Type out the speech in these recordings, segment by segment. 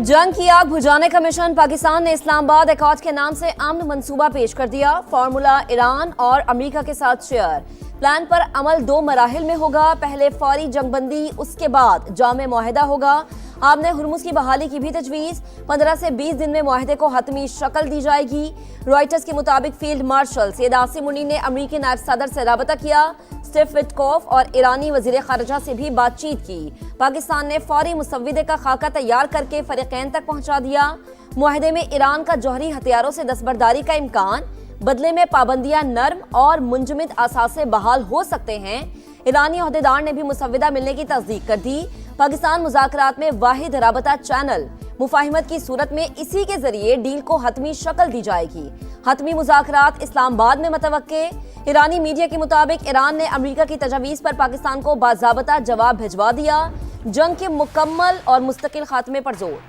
जंग की आग बुझाने का मिशन पाकिस्तान ने इस्लामाबाद एकॉर्ड के नाम से अमन मंसूबा पेश कर दिया। फार्मूला ईरान और अमेरिका के साथ शेयर। प्लान पर अमल 2 मराहिल में होगा। पहले फौरी जंगबंदी, उसके बाद जामे मुआहिदा होगा। आपने हुर्मुज की बहाली की भी तजवीज़। 15 से 20 दिन में मुआहिदे को हतमी शक्ल दी जाएगी। रॉयटर्स के मुताबिक फील्ड मार्शल सैयद आसिम मुनीर ने अमेरिकी नायब सदर से राबता किया। स्टीव विटकॉफ और ईरानी वजीर खारजा से भी बातचीत की। पाकिस्तान ने फौरी मुसव्विदे का खाका तैयार करके फरीकैन तक पहुंचा दिया। मुआहिदे में ईरान का जौहरी हथियारों से दस्तबरदारी का इम्कान, बदले में पाबंदियां नर्म और मुंजमद असासे बहाल हो सकते हैं। ईरानी अहदेदार ने भी मुसव्विदा मिलने की तस्दीक कर दी। पाकिस्तान मुज़ाकरात में वाहिद राबता चैनल। मुफाहिमत की सूरत में इसी के जरिए डील को हतमी शक्ल दी जाएगी। हतमी मुज़ाकरात इस्लामाबाद में मतवक्के। ईरानी मीडिया के मुताबिक ईरान ने अमेरिका की तजवीज़ पर पाकिस्तान को बाज़ाबता जवाब भिजवा दिया। जंग के मुकम्मल और मुस्तकिल खात्मे पर जोर।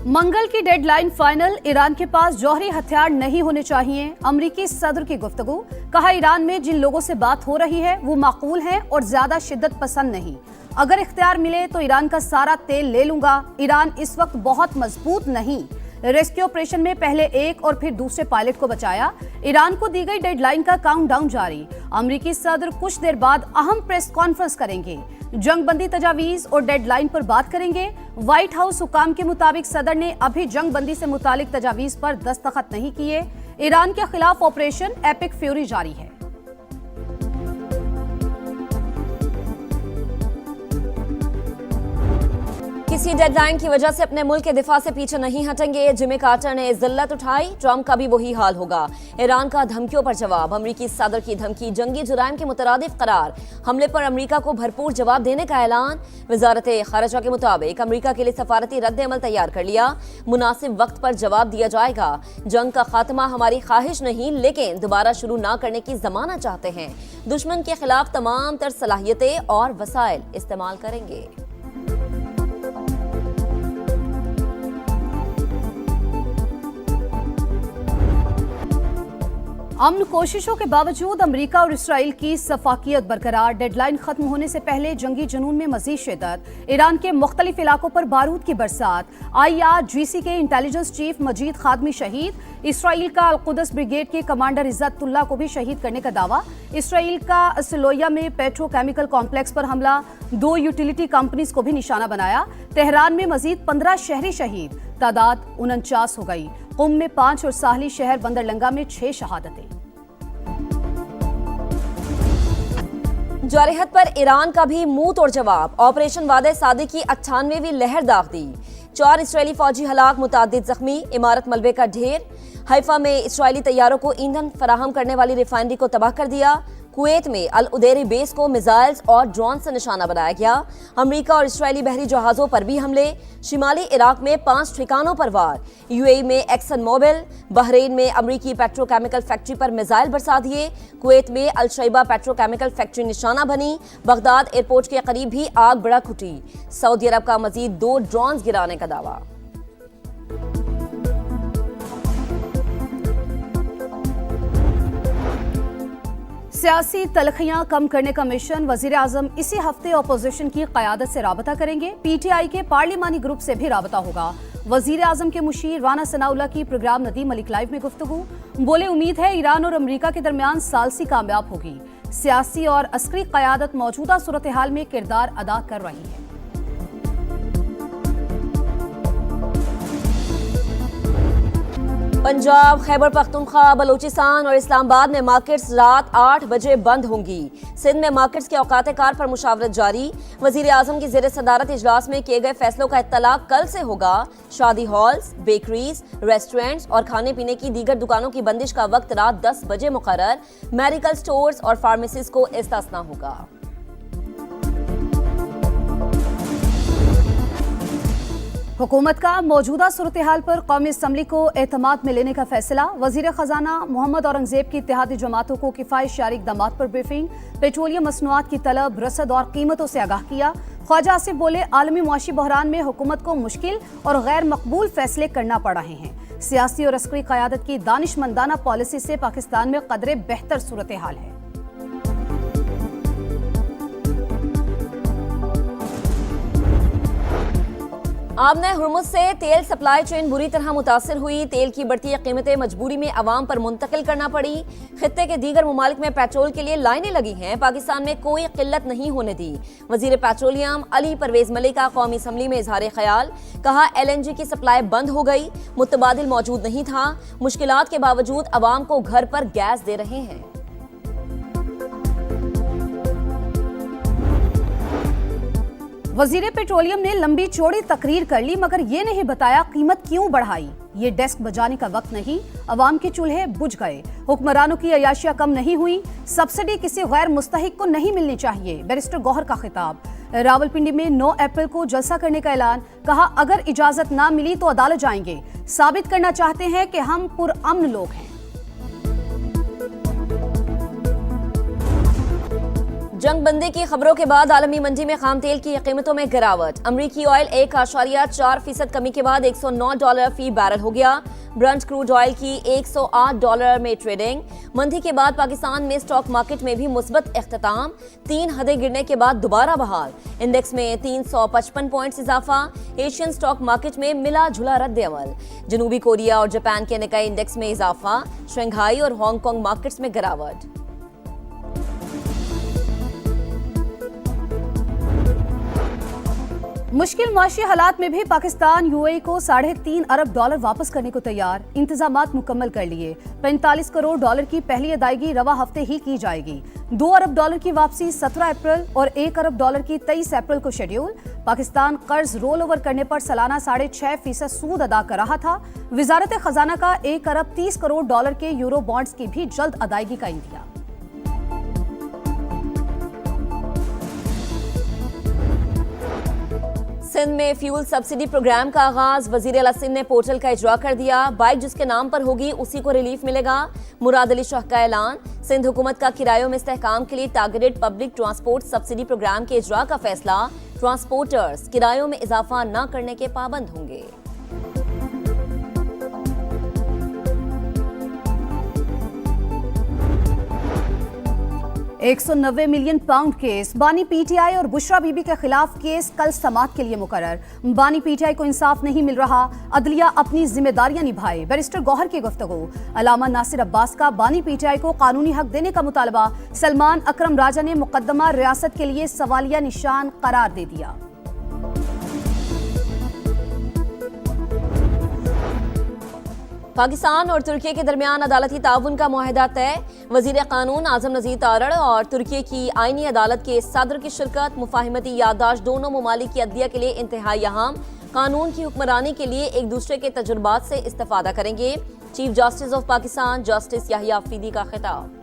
मंगल की डेडलाइन फाइनल। ईरान के पास जौहरी हथियार नहीं होने चाहिए। अमेरिकी सदर की गुफ्तगू। कहा, ईरान में जिन लोगों से बात हो रही है वो माकूल हैं और ज्यादा शिद्दत पसंद नहीं। अगर इख्तियार मिले तो ईरान का सारा तेल ले लूंगा। ईरान इस वक्त बहुत मजबूत नहीं। रेस्क्यू ऑपरेशन में पहले एक और फिर दूसरे पायलट को बचाया। ईरान को दी गई डेडलाइन का काउंटडाउन जारी। अमेरिकी सदर कुछ देर बाद अहम प्रेस कॉन्फ्रेंस करेंगे। जंगबंदी तजावीज और डेडलाइन पर बात करेंगे। व्हाइट हाउस हुकाम के मुताबिक सदर ने अभी जंगबंदी से मुतालिक तजावीज पर दस्तखत नहीं किए। ईरान के खिलाफ ऑपरेशन एपिक फ्यूरी जारी है। किसी डेडलाइन की वजह से अपने मुल्क के दिफा से पीछे नहीं हटेंगे। जिमी कार्टर ने जिल्लत उठाई। ट्रंप का भी वही हाल होगा। ईरान का धमकियों पर जवाब। अमेरिकी सदर की धमकी, जंगी जुराइम के मुतरादिफ करार। हमले पर अमेरिका को भरपूर जवाब देने का ऐलान। वजारत खारजा के मुताबिक अमेरिका के लिए सफारती रद्द अमल तैयार कर लिया। मुनासिब वक्त पर जवाब दिया जाएगा। जंग का खात्मा हमारी ख्वाहिश नहीं, लेकिन दोबारा शुरू ना करने की जमानत चाहते हैं। दुश्मन के खिलाफ तमाम तर सलाहियतें और वसाइल इस्तेमाल करेंगे। अमन कोशिशों के बावजूद अमेरिका और इसराइल की सफाकियत बरकरार। डेडलाइन खत्म होने से पहले जंगी जुनून में मजीद शिद्दत। ईरान के मुख्तलिफ इलाकों पर बारूद की बरसात। IRGC के इंटेलिजेंस चीफ मजीद खादमी शहीद। इसराइल का अल-कुद्स ब्रिगेड के कमांडर इज्जतुल्लाह को भी शहीद करने का दावा। इसराइल का सलोया में पेट्रोकेमिकल कॉम्प्लेक्स पर हमला। 2 यूटिलिटी कंपनीज को भी निशाना बनाया। तेहरान में मजीद 15 शहरी शहीद। तादाद 49 हो गई। कुम में 5 और साहली शहर बंदरलंगा में 6 शहादतें। जारहत पर ईरान का भी मुंह तोड़ जवाब। ऑपरेशन वादे सादी की 98वीं लहर दाग दी। 4 इसराइली फौजी हलाक, मुतादिद जख्मी। इमारत मलबे का ढेर। हैफा में इसराइली तैयारों को ईंधन फराहम करने वाली रिफाइनरी को तबाह कर दिया। कुवैत में अल उदैरी बेस को मिसाइल्स और ड्रोन से निशाना बनाया गया। अमेरिका और इसराइली बहरी जहाजों पर भी हमले। शिमाली इराक में 5 ठिकानों पर वार। UAE में एक्सन मोबिल। बहरीन में अमेरिकी पेट्रोकेमिकल फैक्ट्री पर मिसाइल बरसा दिए। कुवैत में अल शैबा पेट्रोकेमिकल फैक्ट्री निशाना बनी। बगदाद एयरपोर्ट के करीब भी आग भड़क उठी। सऊदी अरब का मजीद 2 ड्रोन गिराने का दावा। सियासी तलखियां कम करने का मिशन। वजीर आजम इसी हफ्ते अपोजिशन की क़यादत से राबता करेंगे। PTI के पार्लिमानी ग्रुप से भी राबता होगा। वजीर आजम के मुशीर राना सनाउल्लाह की प्रोग्राम नदीम मलिक लाइव में गुफ्तगू। बोले, उम्मीद है ईरान और अमेरिका के दरमियान सालसी कामयाब होगी। सियासी और अस्करी क़यादत मौजूदा सूरत हाल में किरदार अदा कर रही है। पंजाब, खैबर पख्तूनख्वा, बलूचिस्तान और इस्लामाबाद में मार्केट्स रात 8 बजे बंद होंगी। सिंध में मार्केट्स के औकात कार पर मुशावरत जारी। वजीर आजम की जेर सदारत इजलास में किए गए फैसलों का इत्तला कल से होगा। शादी हॉल्स, बेकरीज, रेस्टोरेंट्स और खाने पीने की दीगर दुकानों की बंदिश का वक्त रात 10 बजे मुकर्रर। मेडिकल स्टोर्स और फार्मेसीज को इस्तिस्ना होगा। हुकूमत का मौजूदा सूरत हाल पर कौमी असम्बली को एतमाद में लेने का फैसला। वजीर खजाना मोहम्मद औरंगजेब की इत्तेहादी जमातों को किफायत शारी इक़दामात पर ब्रीफिंग। पेट्रोलियम मसनूआत की तलब, रसद और कीमतों से आगाह किया। ख्वाजा आसिफ बोले, आलमी मुआशी बहरान में हुकूमत को मुश्किल और गैर मकबूल फैसले करना पड़ रहे हैं। सियासी और अस्करी क़यादत की दानिशमंदाना पॉलिसी से पाकिस्तान में कदरे बेहतर सूरत हाल है। आबने हुर्मुज से तेल सप्लाई चेन बुरी तरह मुतासर हुई। तेल की बढ़ती कीमतें मजबूरी में अवाम पर मुंतकिल करना पड़ी। खित्ते के दीगर ममालिक में पेट्रोल के लिए लाइनें लगी हैं। पाकिस्तान में कोई किल्लत नहीं होने दी। वजीर पेट्रोलियम अली परवेज मलिका कौमी असम्बली में इजहार ख्याल, कहा LNG की सप्लाई बंद हो गई, मुतबादिल मौजूद नहीं था। मुश्किलात के बावजूद अवाम को घर पर गैस दे रहे हैं। वजीर पेट्रोलियम ने लंबी चौड़ी तकरीर कर ली, मगर ये नहीं बताया कीमत क्यों बढ़ाई। ये डेस्क बजाने का वक्त नहीं, अवाम के चूल्हे बुझ गए। हुक्मरानों की अयाशियां कम नहीं हुई, सब्सिडी किसी गैर मुस्तहिक को नहीं मिलनी चाहिए। बैरिस्टर गौहर का खिताब। रावलपिंडी में 9 अप्रैल को जलसा करने का ऐलान, कहा अगर इजाजत ना मिली तो अदालत जाएंगे। साबित करना चाहते हैं कि हम पुरअमन लोग हैं। जंग बंदी की खबरों के बाद आलमी मंडी में खाम तेल की कीमतों में गिरावट। अमरीकी ऑयल 1.4% कमी के बाद $109 फी बैरल हो गया। ब्रंट क्रूड ऑयल की $108 में ट्रेडिंग। मंदी के बाद पाकिस्तान में स्टॉक मार्केट में भी मुस्बत इख्तिताम। 3 हदें गिरने के बाद दोबारा बहाल। इंडेक्स में 355 पॉइंट्स इजाफा। एशियन स्टॉक मार्केट में मिला जुला रद्द अमल। जनूबी कोरिया और जापान के निकाय इंडेक्स में इजाफा। शंघाई और हांगकांग मार्केट्स में गिरावट। मुश्किल माशी हालात में भी पाकिस्तान UAE को $3.5 अरब वापस करने को तैयार। इंतजामात मुकम्मल कर लिए। $45 करोड़ की पहली अदायगी रवा हफ्ते ही की जाएगी। $2 अरब की वापसी 17 अप्रैल और $1 अरब की 23 अप्रैल को शेड्यूल। पाकिस्तान कर्ज रोल ओवर करने पर सालाना 6.5% सूद अदा कर रहा था। वजारत खजाना का $1 अरब 30 करोड़ के यूरो बॉन्ड्स की भी जल्द अदायगी का इंतजाम। सिंध में फ्यूल सब्सिडी प्रोग्राम का आगाज। वजीर आला सिंध ने पोर्टल का इजरा कर दिया। बाइक जिसके नाम पर होगी उसी को रिलीफ मिलेगा। मुराद अली शाह का ऐलान। सिंध हुकूमत का किरायों में इस्तेहकाम के लिए targeted public transport subsidy program के इजरा का फैसला। ट्रांसपोर्टर्स किरायों में इजाफा न करने के पाबंद होंगे। £190 मिलियन केस। बानी PTI और बुशरा बीबी के खिलाफ केस कल समाअत के लिए मुकर्रर। बानी PTI को इंसाफ नहीं मिल रहा, अदलिया अपनी जिम्मेदारियां निभाए। बैरिस्टर गौहर की गुफ्तगू। अलामा नासिर अब्बास का बानी PTI को कानूनी हक देने का मुतालबा। सलमान अकरम राजा ने मुकदमा रियासत के लिए सवालिया निशान करार दे दिया। पाकिस्तान और तुर्की के दरमियान अदालती ताउन का मुआहदा तय। वजीर कानून आजम नजीर तारड़ और तुर्की की आईनी अदालत के सदर की शिरकत। मुफाहिमती याददाश्त दोनों ममालिक की अदलिया के लिए इंतहाई अहम। कानून की हुक्मरानी के लिए एक दूसरे के तजुर्बात से इस्तेफादा करेंगे। Chief justice of Pakistan justice Yahya Afridi का खिताब।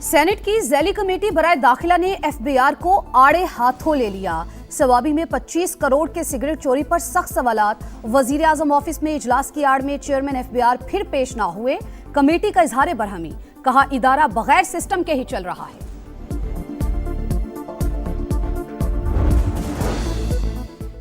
सेनेट की जैली कमेटी बराए दाखिला ने FBR को आड़े हाथों ले लिया। सवाबी में 25 करोड़ के सिगरेट चोरी पर सख्त सवालात। वजीर आजम ऑफिस में इजलास की आड़ में चेयरमैन FBR फिर पेश ना हुए। कमेटी का इजहार बरहमी, कहा इदारा बगैर सिस्टम के ही चल रहा है।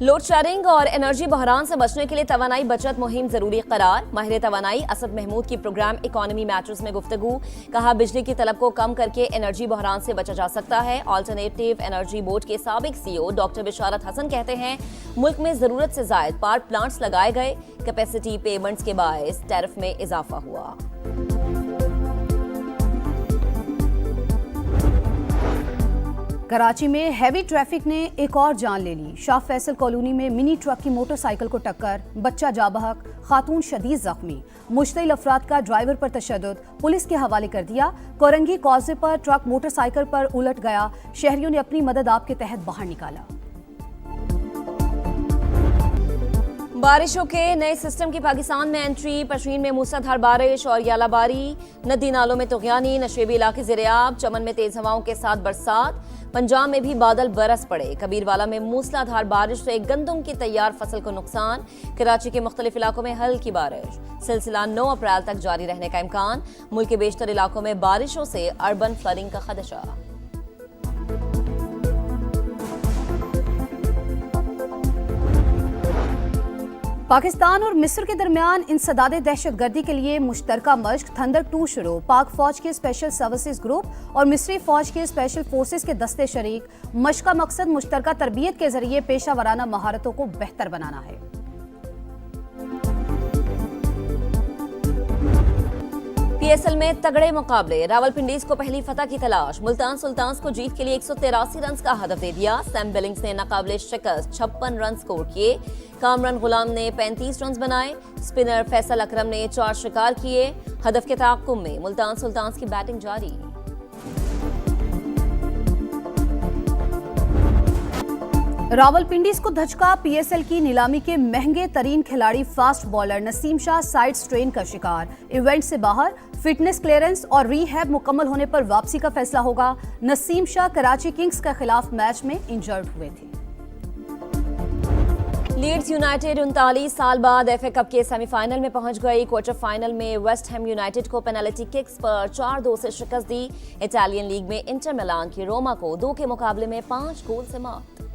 लोड शेडिंग और एनर्जी बहरान से बचने के लिए तवानाई बचत मुहिम जरूरी करार। माहिर तवानाई असद महमूद की प्रोग्राम इकोनॉमी मैटर्स में गुफ्तगू। कहा बिजली की तलब को कम करके एनर्जी बहरान से बचा जा सकता है। अल्टरनेटिव एनर्जी बोर्ड के साबिक CEO डॉक्टर बिशारत हसन कहते हैं मुल्क में जरूरत से ज्यादा पावर प्लांट्स लगाए गए। कैपेसिटी पेमेंट्स के बायस टैरिफ में इजाफा हुआ। कराची में हैवी ट्रैफिक ने एक और जान ले ली। शाह फैसल कॉलोनी में मिनी ट्रक की मोटरसाइकिल को टक्कर, बच्चा जाबहक, खातून शदीद जख्मी। मुश्तिल अफराद का ड्राइवर पर तशद्दुद, पुलिस के हवाले कर दिया। कोरंगी कॉज़वे पर ट्रक मोटरसाइकिल पर उलट गया। शहरियों ने अपनी मदद आप के तहत बाहर निकाला। बारिशों के नए सिस्टम की पाकिस्तान में एंट्री। पशमीन में मूसलाधार बारिश और यालाबारी। नदी नालों में तुग़यानी। नशेबी इलाके ज़ेर-ए-आब। चमन में तेज हवाओं के साथ बरसात। पंजाब में भी बादल बरस पड़े। कबीरवाला में मूसलाधार बारिश से गंदम की तैयार फसल को नुकसान। कराची के मुख्तलिफ इलाकों में हल्की बारिश। सिलसिला 9 अप्रैल तक जारी रहने का इम्कान। मुल्क के बेशतर इलाकों में बारिशों से अर्बन फ्लडिंग का खदशा। पाकिस्तान और मिस्र के दरमियान इंसदादे दहशतगर्दी के लिए मुश्तरका मश्क थंडर 2 शुरू। पाक फौज के स्पेशल सर्विसेज ग्रुप और मिस्री फौज के स्पेशल फोर्सेज के दस्ते शरीक। मश्क का मकसद मुश्तरका तरबियत के जरिए पेशा वराना महारतों को बेहतर बनाना है। पीएसएल में तगड़े मुकाबले, रावलपिंडीज को पहली फतह की तलाश। मुल्तान सुल्तान्स को जीत के लिए 183 रन का हदफ दे दिया। सैम बिलिंग्स ने नाकाबिले शिकस्त 56 रन स्कोर किए। कामरान गुलाम ने 35 रन बनाए। स्पिनर फैसल अकरम ने 4 शिकार किए। हदफ के ताक़ुब में मुल्तान सुल्तान्स की बैटिंग जारी। रावलपिंडीज को धचका। पीएसएल की नीलामी के महंगे तरीन खिलाड़ी fast bowler Naseem Shah side strain का शिकार। इवेंट से बाहर। फिटनेस क्लियरेंस और रीहैब मुकम्मल होने पर वापसी का फैसला होगा। नसीम शाह कराची किंग्स के खिलाफ मैच में इंजर्ड हुए थे। लीड्स यूनाइटेड 39 साल बाद एफए कप के सेमीफाइनल में पहुंच गई। क्वार्टर फाइनल में वेस्ट हैम यूनाइटेड को पेनल्टी किक्स पर 4-2 से शिकस्त दी। इटालियन लीग में इंटर मिलान की रोमा को 2 के मुकाबले में 5 गोल से मात।